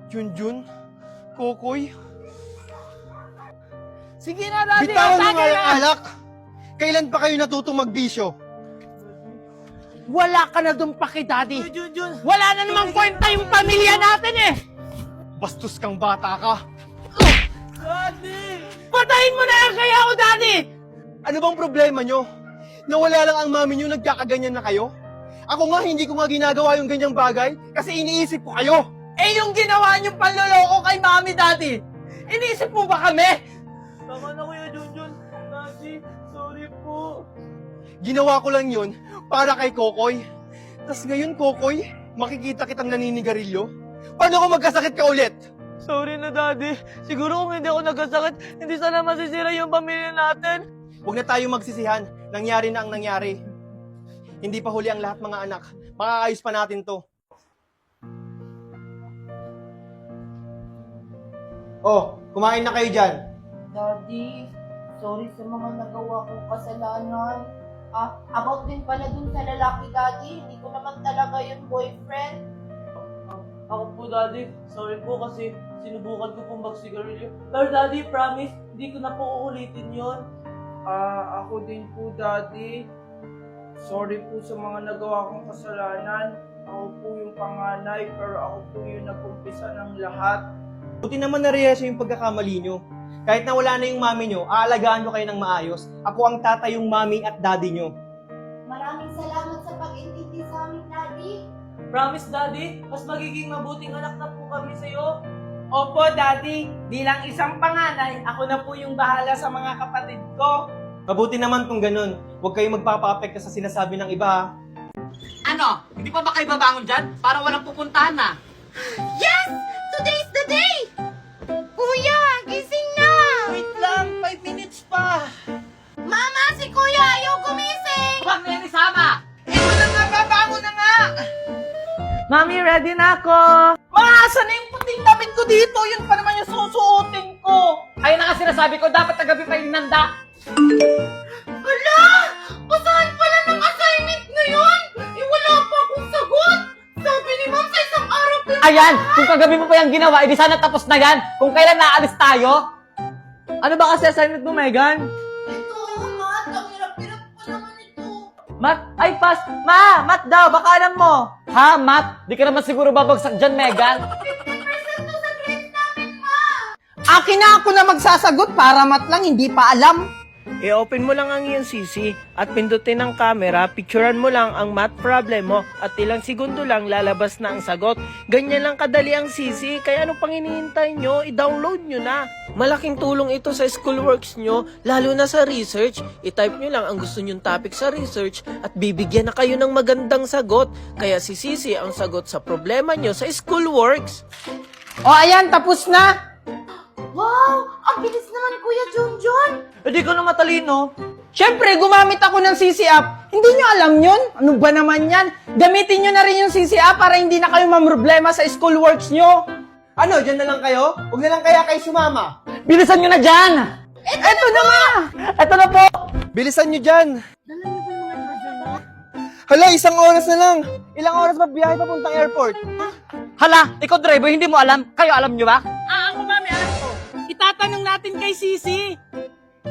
Junjun? Kokoy? Sige na, Daddy! Bitawan mo nga atake yung na! alak! Kailan pa kayo natutong magbisyo? Wala ka na dun paki, Daddy! Junjun! Wala na namang kwenta yung pamilya natin eh! Bastos kang bata ka! Daddy! Patayin mo na yan kaya ako, Daddy! Ano bang problema nyo? Nawala lang ang mami nyo, nagkakaganyan na kayo? Ako nga, hindi ko nga ginagawa yung ganyang bagay kasi iniisip ko kayo! Eh yung ginawa niyong panloloko kay Mami, Daddy! Iniisip mo ba kami? Tama na, Kuya Junjun. Daddy, sorry po. Ginawa ko lang yun para kay Kokoy. Tas ngayon, Kokoy, makikita kitang naninigarilyo? Paano kung magkasakit ka ulit? Sorry na, Daddy. Siguro kung hindi ako nagkasakit, hindi sana masisira yung pamilya natin. Huwag na tayong magsisihan. Nangyari na ang nangyari. Hindi pa huli ang lahat, mga anak. Makakaayos pa natin to. Oh, kumain na kayo dyan. Daddy, sorry sa mga nagawa kong kasalanan. About din pala dun sa lalaki, Daddy. Hindi ko naman talaga yung boyfriend. Ako po, Daddy. Sorry po kasi sinubukan ko pong magsigarilyo. Pero, Daddy, promise, hindi ko na po uulitin yon. Ako din po, Daddy. Sorry po sa mga nagawa kong kasalanan. Ako po yung panganay, pero ako po yung nag-umpisa ng lahat. Buti naman na-realize yung pagkakamali nyo. Kahit na wala na yung mami nyo, aalagaan ko kayo ng maayos. Ako ang tatayong mami at daddy nyo. Maraming salamat sa pag-intindi sa amin, Daddy. Promise, Daddy, mas magiging mabuting anak na po kami sa'yo. Opo, Daddy. Bilang isang panganay, ako na po yung bahala sa mga kapatid ko. Mabuti naman kung ganun. Huwag kayong magpapa-apekto sa sinasabi ng iba, ha? Ano? Hindi pa ba kayo babangon dyan? Para walang pupuntahan na. Yes! Today's the day! Kuya, gising na! Wait lang, 5 minutes pa. Mama, si Kuya ayaw gumising! Huwag na yan isama! Ito na nga, babangon na nga. Mami, ready na ako. Maaasa na yung puting damit ko dito. Yun pa naman yung susuotin ko. Ayun na nga sinasabi ko, dapat tagabi pa yung nanda. Hala! Basahan pala ng assignment ngayon! Wala pa akong sagot! Sabi ni Ma'am sa isang araw pa yung... Ayan, kung kagabi mo pa yung ginawa, edi sana tapos na yan. Kung kailan naalis tayo. Ano ba kasi assignment mo, Megan? Ito, Matt, ang hirap-hirap pa naman ito. Math? Ay, pass. Math daw. Baka alam mo. Ha, Matt? Di ka naman siguro babagsak dyan, Megan. 50% to sa grades namin, Ma! Akin na ako na magsasagot para mat lang hindi pa alam. I-open mo lang ang iyong CC at pindutin ang camera, picturean mo lang ang math problem mo at ilang segundo lang lalabas na ang sagot. Ganyan lang kadali ang CC, kaya ano pang hinihintay nyo? I-download nyo na. Malaking tulong ito sa schoolworks nyo, lalo na sa research. I-type nyo lang ang gusto nyong topic sa research at bibigyan na kayo ng magandang sagot. Kaya si CC ang sagot sa problema nyo sa schoolworks. O ayan, tapos na. Wow! Ang bilis naman, Kuya Junjun! Hindi ko na matalino. Siyempre, gumamit ako ng CC app. Hindi nyo alam yun? Ano ba naman yan? Gamitin nyo na rin yung CC app para hindi na kayo mamroblema sa schoolworks nyo. Ano, dyan na lang kayo? Huwag na lang kaya kayo sumama. Bilisan nyo na dyan! Eto na ma! Eto na po! Bilisan nyo dyan. Hala, 1 oras na lang. Ilang oras ba biyahe papuntang airport? Hala, ikaw driver, hindi mo alam. Kayo alam nyo ba? Ako mami, alam ko. Itatanong natin kay Sisi.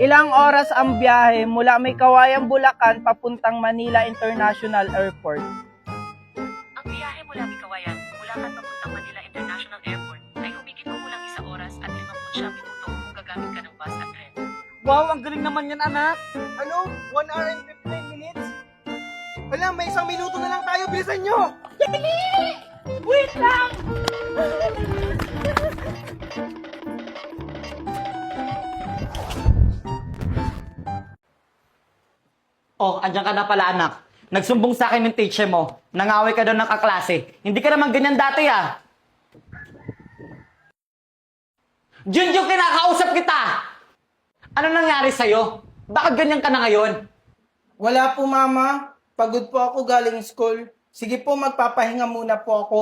Ilang oras ang biyahe mula May Kawayan, Bulacan papuntang Manila International Airport? Ang biyahe mula Kawayan, Bulacan papuntang Manila International Airport ay humigit kumulang 1 oras at 59 minuto kung gagamit ka ng bus at tren. Wow, ang galing naman yan, anak. Ano? 1 hour and 15 minutes? Hala, may 1 minuto na lang tayo. Bilisan nyo! Wait lang! Oh, andyan ka na pala, anak. Nagsumbong sa akin ng teacher mo. Nangaway ka daw ng kaklase. Hindi ka naman ganyan dati, ah. Junjun, kinakausap kita! Ano nangyari sa'yo? Bakit ganyan ka na ngayon? Wala po mama. Pagod po ako galing school. Sige po, magpapahinga muna po ako.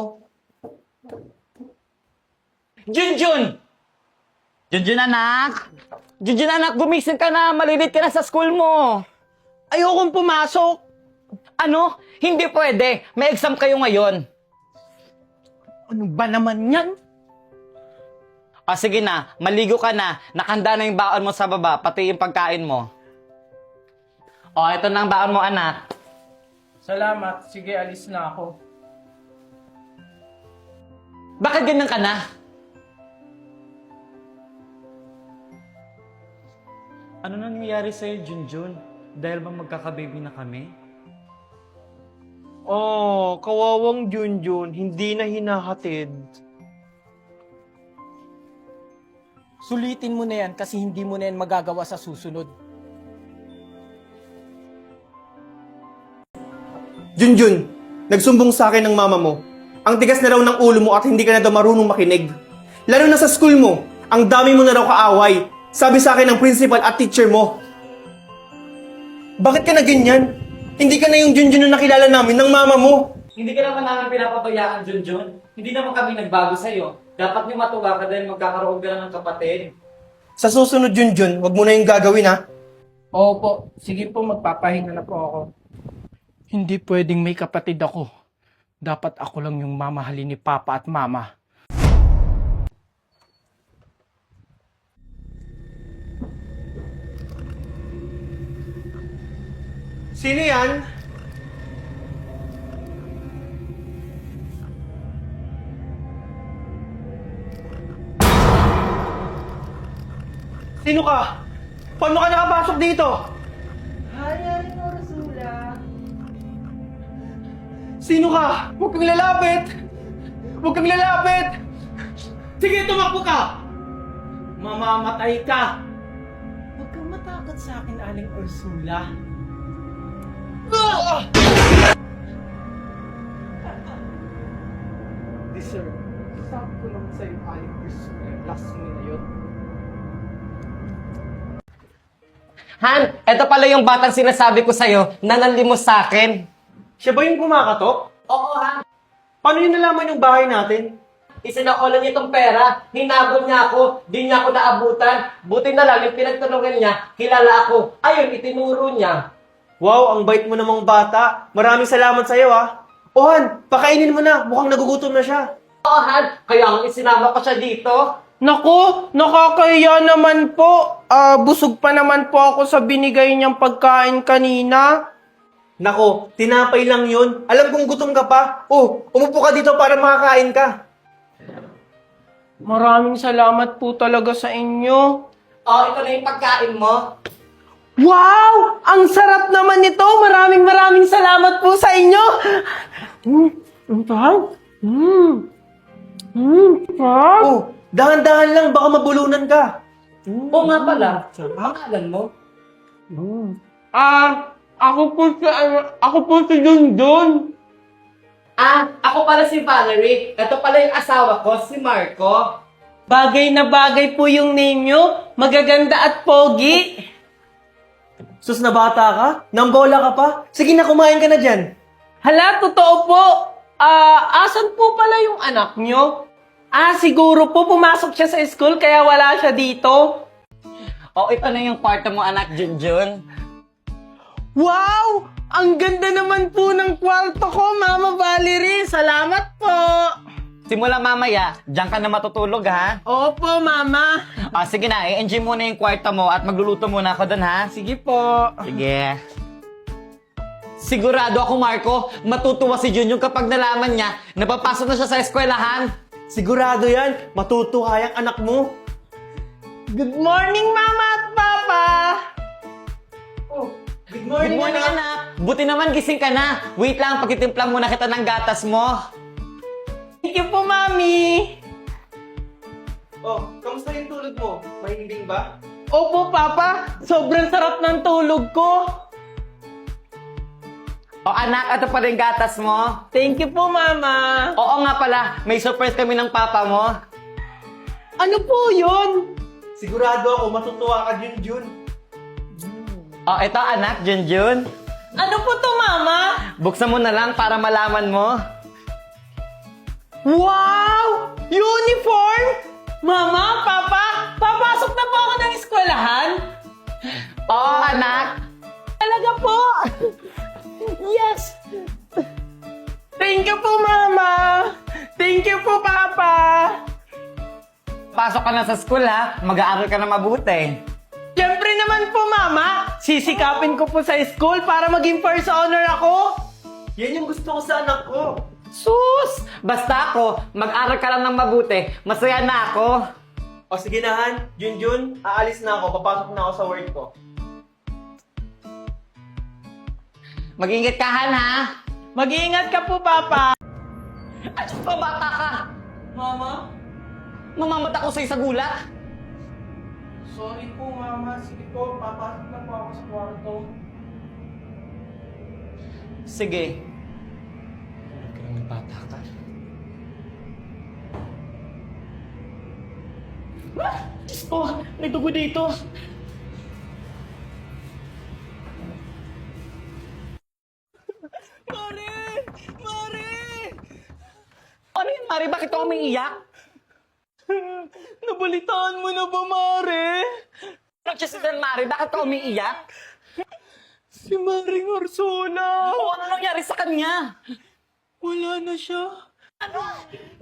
Junjun! Junjun, anak! Junjun, anak, gumising ka na. Malilit ka na sa school mo. Ayokong pumasok. Ano? Hindi pwede. May exam kayo ngayon. Ano ba naman yan? O sige na, maligo ka na. Nakanda na yung baon mo sa baba, pati yung pagkain mo. O, ito na ang baon mo, anak. Salamat. Sige, alis na ako. Bakit ganyan ka na? Ano nangyayari sa'yo, Junjun? Dahil ba magkakababy na kami? Oh, kawawang Junjun, hindi na hinahatid. Sulitin mo na yan kasi hindi mo na yan magagawa sa susunod. Junjun, nagsumbong sa akin ng mama mo. Ang tigas na raw ng ulo mo at hindi ka na daw marunong makinig. Lalo na sa school mo, ang dami mo na raw kaaway. Sabi sa akin ng principal at teacher mo. Bakit ka na ganyan? Hindi ka na yung Junjun na nakilala namin ng mama mo. Hindi ka naman namin pinapabayaan, Junjun. Hindi naman kami nagbago sa'yo. Dapat yung matuwa ka dahil magkakaroon ka na ng kapatid. Sa susunod, Junjun, wag mo na yung gagawin, ha? Opo. Sige po, magpapahinga na po ako. Hindi pwedeng may kapatid ako. Dapat ako lang yung mamahalin ni Papa at Mama. Sino yan? Sino ka? Paano ka nakapasok dito? Sino ka? Huwag kang lalapit! Huwag kang lalapit! Sige, tumakbo ka! Mamamatay ka! Huwag kang matakot sa akin, Aling Ursula. Ah! Deserve. Sabi ko naman sa'yo, Aling Ursula, last mo na yun. Han, eto pala yung batang sinasabi ko sa'yo na nanlimos sa akin. Siya ba yung kumakatok? Oo, Han. Paano yun nalaman yung bahay natin? Isinakolan niya itong pera. Hinabol niya ako. Di niya ako naabutan. Buti na lang yung pinagtulungan niya, kilala ako. Ayun, itinuro niya. Wow, ang bait mo namang bata. Maraming salamat sa'yo, ha? Ohan, pakainin mo na. Mukhang nagugutom na siya. Oo, Han. Kaya ang isinama ko siya dito. Naku, nakakahiya naman po. Busog pa naman po ako sa binigay niyang pagkain kanina. Nako, tinapay lang yun. Alam kong gutom ka pa. Oh, umupo ka dito para makakain ka. Maraming salamat po talaga sa inyo. Oo, ito na yung pagkain mo. Wow! Ang sarap naman nito! Maraming salamat po sa inyo! Ang sarap! Sarap! Oh, dahan-dahan lang, baka mabulunan ka. Oo nga pala. Pangalan mo? Ako po si Junjun. Ako pala si Valerie. Ito pala yung asawa ko, si Marco. Bagay na bagay po yung name nyo. Magaganda at pogi. Sus na bata ka? Nambola ka pa? Sige na, kumain ka na dyan. Hala, totoo po. Asan po pala yung anak nyo? Siguro po pumasok siya sa school kaya wala siya dito. Ito na yung kwarto mo, anak Junjun. Wow! Ang ganda naman po ng kwarto ko, Mama Valerie. Salamat po. Simula mamaya, diyan ka na matutulog, ha? Opo, Mama. Sige na, i-enjoy muna yung kwarto mo at magluluto muna ako doon, ha? Sige po. Sige. Sigurado ako, Marco, matutuwa si Junjun kapag nalaman niya na papasok na siya sa eskwelahan. Sigurado yan, matutuwa yung anak mo. Good morning, Mama at Papa. Good Good morning, anak. Buti naman gising ka na. Wait lang, pagtitimplang muna kita ng gatas mo. Thank you po, Mami. Oh, kamusta yung tulog mo? Mahimbing ba? Opo, Papa. Sobrang sarap ng tulog ko. Anak, ito pa rin gatas mo. Thank you po, Mama. Oo nga pala, may surprise kami ng papa mo. Ano po yun? Sigurado ako, matutuwa ka, Junjun. Ito anak, Junjun. Ano po to, Mama? Buksan mo na lang para malaman mo. Wow! Uniform? Mama, Papa, papasok na po ako ng eskwelahan? Oo, anak. Talaga po! Yes! Thank you po, Mama! Thank you po, Papa! Papasok ka na sa school ha. Mag-aaral ka na mabuti. Siyempre naman po, Mama. Sisikapin ko po sa school para maging first honor ako. Yan yung gusto ko sa anak ko. Sus! Basta ako, mag-aral ka lang ng mabuti. Masaya na ako. O sige na, Han. Junjun, aalis na ako. Papasok na ako sa work ko. Mag-ingat ka, Han, ha? Mag-iingat ka po, Papa. At pa bata ka. Mama? Mamamata ko sa'yo sa gulat. Sorry po, Mama. Sige po, papasok na po ako sa kwarto. Sige. Kailangan bata ka. Diyos ko, may dugo dito. Mare! Mare! Ano yun, Mari? Bakit ako umiiyak? Nabalitaan mo na ba, Mare? Ano siya si Mari? Bakit ako umiiyak? Si Maring Ursula. O ano nangyari sa kanya? Wala na siya. Ano?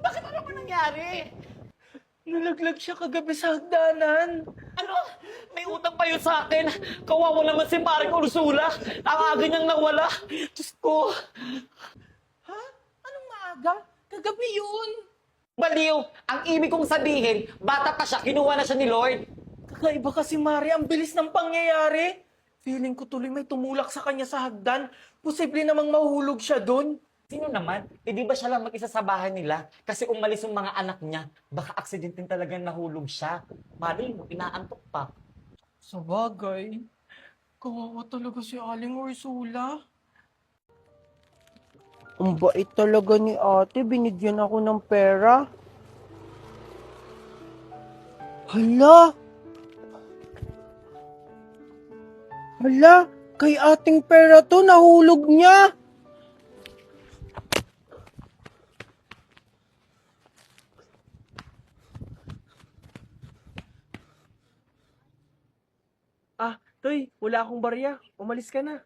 Bakit ano ba nangyari? Nalaglag siya kagabi sa hagdanan. Ano? May utang pa yun sa akin. Kawawa naman si Maring Ursula. Ang aga niyang nawala. Diyos ko. Ha? Anong maaga? Kagabi yun. Baliw. Ang ibig kong sabihin, bata pa siya, kinuha na siya ni Lord. Kakaiba kasi, Mari. Ang bilis ng pangyayari. Feeling ko tuloy may tumulak sa kanya sa hagdan. Posible namang mahuhulog siya doon. Sino naman? Eh di ba siya lang mag-isa sa bahay nila? Kasi umalis yung mga anak niya. Baka aksidenteng talagang nahulog siya. Mali mo, inaantok pa. Sa bagay, kawawa talaga si Aling Ursula. Ang bait talaga ni ate. Binigyan ako ng pera. Hala! Hala! Kay ating pera to, nahulog niya! Ah, Toy, wala akong barya. Umalis ka na.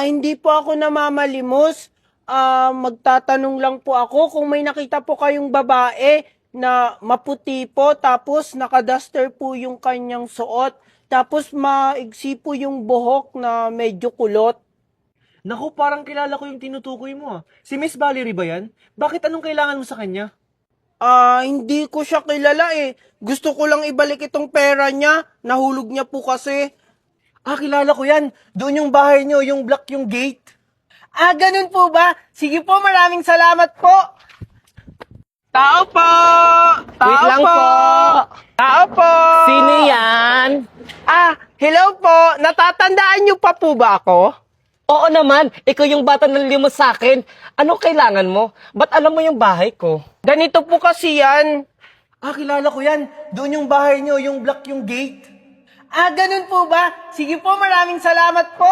Hindi po ako namamalimos. Magtatanong lang po ako kung may nakita po kayong babae na maputi po, tapos nakaduster po yung kanyang suot, tapos maigsi po yung buhok na medyo kulot. Naku, parang kilala ko yung tinutukoy mo ah. Si Miss Valerie ba yan? Bakit anong kailangan mo sa kanya? Hindi ko siya kilala eh. Gusto ko lang ibalik itong pera niya. Nahulog niya po kasi. Kilala ko yan. Doon yung bahay niyo, yung block yung gate. Ganun po ba? Sige po, maraming salamat po. Tao po! Wait lang po. Tao po! Sino yan? Hello po! Natatandaan niyo pa po ba ako? Oo naman, ikaw yung bata na limos sa akin. Anong kailangan mo? Ba't alam mo yung bahay ko? Ganito po kasi yan. Kilala ko yan. Doon yung bahay niyo, yung block yung gate. Ganun po ba? Sige po, maraming salamat po.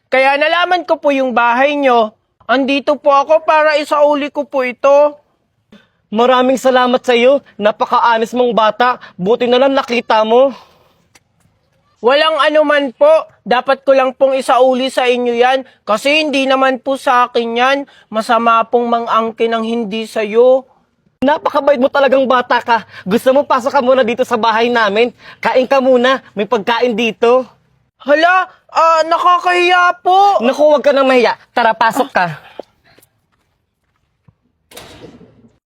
Kaya nalaman ko po yung bahay nyo. Andito po ako para isauli ko po ito. Maraming salamat sa iyo. Napaka-honest mong bata. Buti na lang nakita mo. Walang anuman po. Dapat ko lang pong isauli sa inyo yan. Kasi hindi naman po sa akin yan. Masama pong mang-angkin ang hindi sa'yo. Napakabait mo talagang bata ka. Gusto mo pasok ka muna dito sa bahay namin? Kain ka muna. May pagkain dito. Hala, nakakahiya po. Naku, huwag ka nang mahiya. Tara, pasok ka.